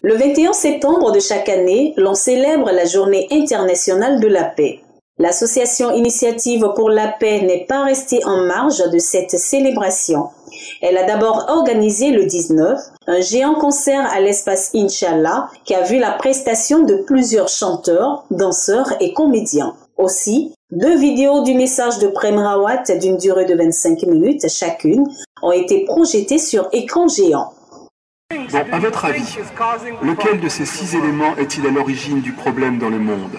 Le 21 septembre de chaque année, l'on célèbre la Journée internationale de la paix. L'association Initiative pour la paix n'est pas restée en marge de cette célébration. Elle a d'abord organisé le 19 un géant concert à l'espace Inch'Allah qui a vu la prestation de plusieurs chanteurs, danseurs et comédiens. Aussi, 2 vidéos du message de Prem Rawat d'une durée de 25 minutes chacune ont été projetées sur écran géant. Bon, à votre avis, lequel de ces 6 éléments est-il à l'origine du problème dans le monde?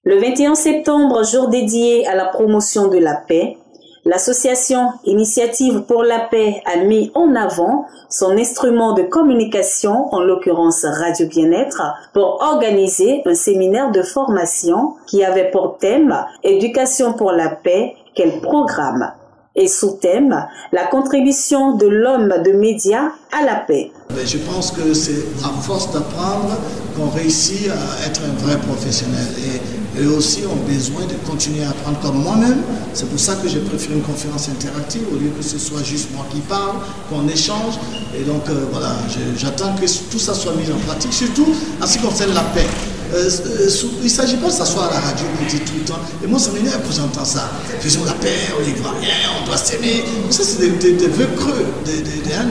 Le 21 septembre, jour dédié à la promotion de la paix, l'association Initiative pour la paix a mis en avant son instrument de communication, en l'occurrence Radio Bien-être, pour organiser un séminaire de formation qui avait pour thème « Éducation pour la paix, quel programme ?» et sous-thème « La contribution de l'homme de médias à la paix ». Je pense que c'est à force d'apprendre qu'on réussit à être un vrai professionnel. Et eux aussi ont besoin de continuer à apprendre comme moi-même. C'est pour ça que j'ai préféré une conférence interactive au lieu que ce soit juste moi qui parle, qu'on échange. Et donc voilà, j'attends que tout ça soit mis en pratique, surtout en ce qui concerne la paix. Il ne s'agit pas de s'asseoir à la radio et dire tout le temps. Et moi, ça m'énerve quand j'entends ça. Faisons la paix, on y voit rien, on doit s'aimer. Ça, c'est des vœux creux,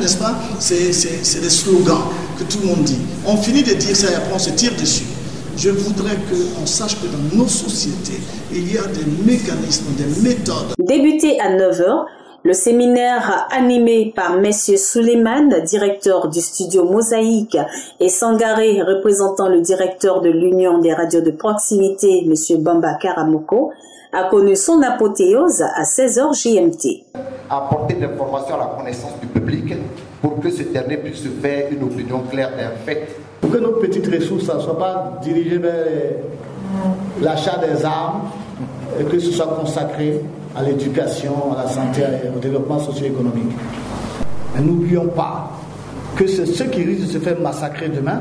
n'est-ce pas? C'est des slogans que tout le monde dit. On finit de dire ça et après on se tire dessus. Je voudrais qu'on sache que dans nos sociétés, il y a des mécanismes, des méthodes. Débuté à 9h, le séminaire animé par M. Suleiman, directeur du studio Mosaïque, et Sangaré, représentant le directeur de l'Union des radios de proximité, M. Bamba Karamoko, a connu son apothéose à 16h GMT. Apporter de l'information à la connaissance du public pour que ce dernier puisse se faire une opinion claire d'un fait. Pour que nos petites ressources ne soient pas dirigées vers l'achat des armes et que ce soit consacré à l'éducation, à la santé et au développement socio-économique. Mais n'oublions pas que c'est ceux qui risquent de se faire massacrer demain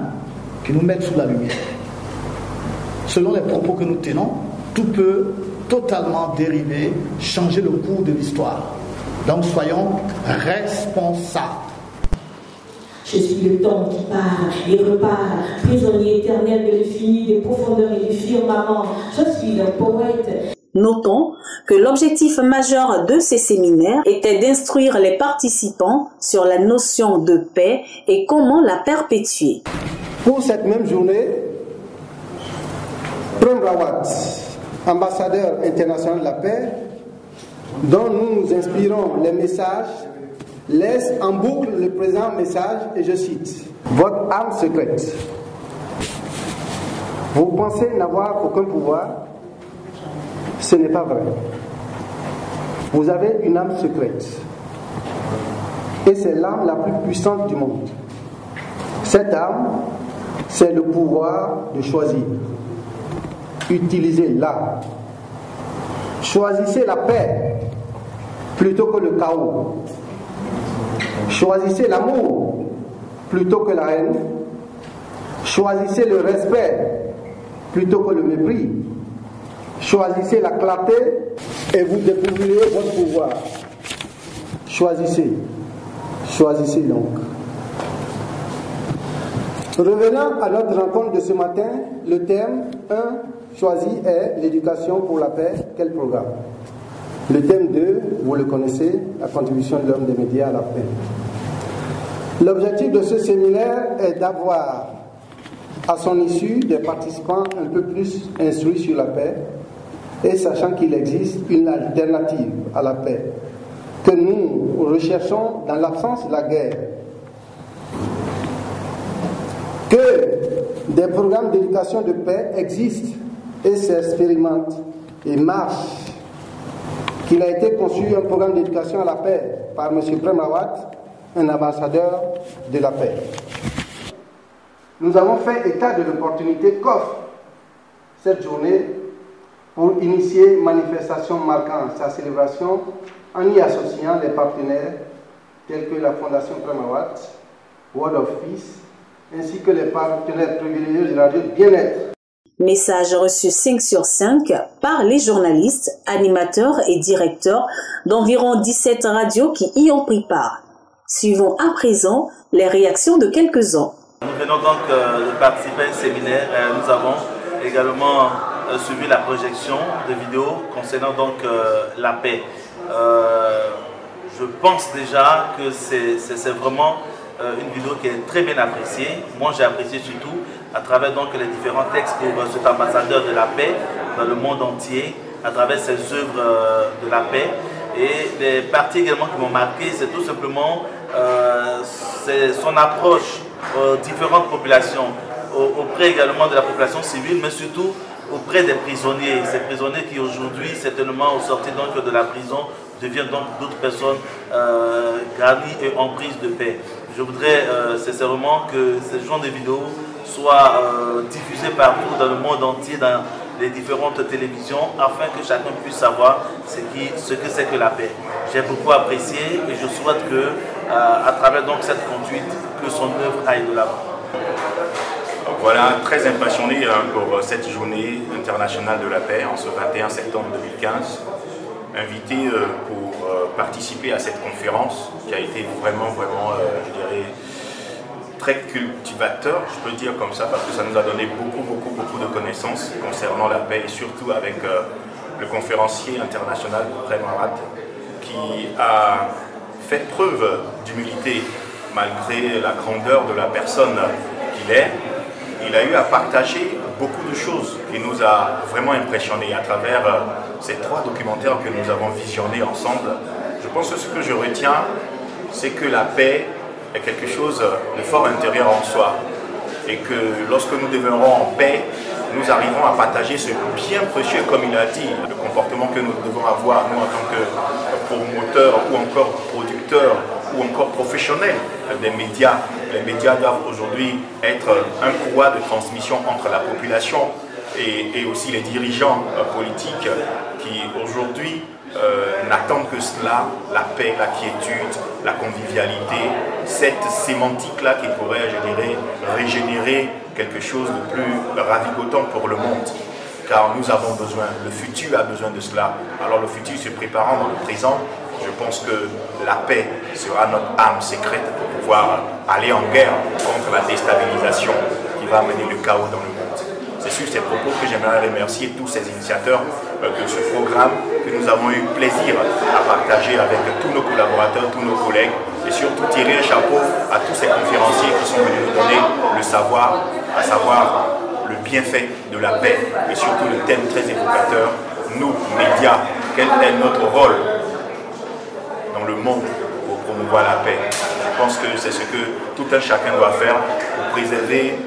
qui nous mettent sous la lumière. Selon les propos que nous tenons, tout peut totalement dériver, changer le cours de l'histoire. Donc soyons responsables. Je suis le temps qui part et repart, prisonnier éternel de l'infini, des profondeurs et du firmament. Je suis un poète. Notons que l'objectif majeur de ces séminaires était d'instruire les participants sur la notion de paix et comment la perpétuer. Pour cette même journée, Prem Rawat, ambassadeur international de la paix, dont nous nous inspirons les messages, laisse en boucle le présent message et je cite: votre âme secrète. Vous pensez n'avoir aucun pouvoir? Ce n'est pas vrai. Vous avez une âme secrète. Et c'est l'âme la plus puissante du monde. Cette âme, c'est le pouvoir de choisir. Utilisez-la. Choisissez la paix plutôt que le chaos. Choisissez l'amour plutôt que la haine. Choisissez le respect plutôt que le mépris. Choisissez la clarté et vous découvrirez votre pouvoir. Choisissez. Choisissez donc. Revenant à notre rencontre de ce matin, le thème 1 choisi est l'éducation pour la paix. Quel programme? Le thème 2, vous le connaissez, la contribution de l'homme des médias à la paix. L'objectif de ce séminaire est d'avoir à son issue des participants un peu plus instruits sur la paix et sachant qu'il existe une alternative à la paix que nous recherchons dans l'absence de la guerre. Que des programmes d'éducation de paix existent et s'expérimentent et marchent. Qu'il a été conçu un programme d'éducation à la paix par M. Prem Rawat, un ambassadeur de la paix. Nous avons fait état de l'opportunité qu'offre cette journée pour initier une manifestation marquant sa célébration en y associant les partenaires tels que la Fondation Prem Rawat, World of Peace, ainsi que les partenaires privilégiés de la radio Bien-être. Message reçu 5 sur 5 par les journalistes, animateurs et directeurs d'environ 17 radios qui y ont pris part. Suivons à présent les réactions de quelques-uns. Nous venons donc de participer à un séminaire. Nous avons également suivi la projection de vidéos concernant donc la paix. Je pense déjà que c'est vraiment une vidéo qui est très bien appréciée. Moi, j'ai apprécié surtout à travers donc les différents textes pour cet ambassadeur de la paix dans le monde entier, à travers ses œuvres de la paix. Et les parties également qui m'ont marqué, c'est tout simplement son approche aux différentes populations, auprès également de la population civile, mais surtout auprès des prisonniers. Ces prisonniers qui aujourd'hui, certainement, au sortir donc de la prison, deviennent donc d'autres personnes garnies et en prise de paix. Je voudrais sincèrement que ce genre de vidéos soient diffusées partout dans le monde entier, dans les différentes télévisions, afin que chacun puisse savoir ce que c'est que la paix. J'ai beaucoup apprécié et je souhaite que, à travers donc cette conduite, que son œuvre aille de l'avant. Voilà, très impressionné pour cette journée internationale de la paix en ce 21 septembre 2015. Invité pour participer à cette conférence qui a été vraiment, je dirais, très cultivateur, je peux dire comme ça, parce que ça nous a donné beaucoup de connaissances concernant la paix et surtout avec le conférencier international Prem Rawat qui a fait preuve d'humilité malgré la grandeur de la personne qu'il est. Il a eu à partager beaucoup de choses qui nous a vraiment impressionnés à travers ces 3 documentaires que nous avons visionnés ensemble. Je pense que ce que je retiens, c'est que la paix est quelque chose de fort intérieur en soi et que lorsque nous demeurons en paix, nous arrivons à partager ce bien précieux, comme il a dit, le comportement que nous devons avoir, nous en tant que promoteurs ou encore producteurs ou encore professionnels des médias. Les médias doivent aujourd'hui être un courroie de transmission entre la population et aussi les dirigeants politiques qui aujourd'hui n'attendent que cela, la paix, la quiétude, la convivialité, cette sémantique-là qui pourrait, je dirais, régénérer quelque chose de plus ravigotant pour le monde. Car nous avons besoin, le futur a besoin de cela. Alors le futur se préparant dans le présent, je pense que la paix sera notre âme secrète pour pouvoir aller en guerre contre la déstabilisation qui va amener le chaos dans le monde. C'est sur ces propos que j'aimerais remercier tous ces initiateurs de ce programme que nous avons eu plaisir à partager avec tous nos collaborateurs, tous nos collègues et surtout tirer un chapeau à tous ces conférenciers qui sont venus nous donner le savoir, à savoir le bienfait de la paix et surtout le thème très évocateur, nous, médias, quel est notre rôle dans le monde pour promouvoir la paix. Je pense que c'est ce que tout un chacun doit faire pour préserver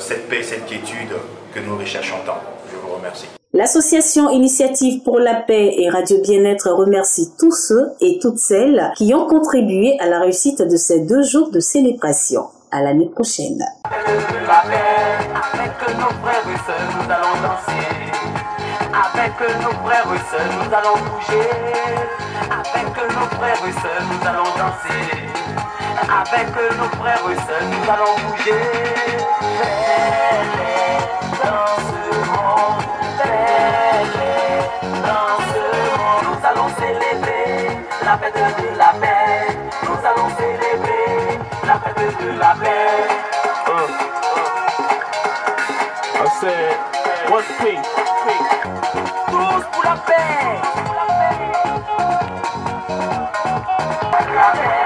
cette paix, cette quiétude que nous recherchons tant. Je vous remercie. L'association Initiative pour la paix et Radio Bien-être remercie tous ceux et toutes celles qui ont contribué à la réussite de ces 2 jours de célébration. À l'année prochaine. La paix, avec nos frères et sœurs, nous allons danser. Avec nos frères et sœurs, nous allons bouger. Avec nos frères et sœurs, nous allons danser. Avec nos frères et sœurs, nous allons bouger. Dans ce monde, dans ce monde, nous allons célébrer la fête de la paix. Nous allons célébrer la fête de la paix. I said, one peace. Tous pour la paix. La paix.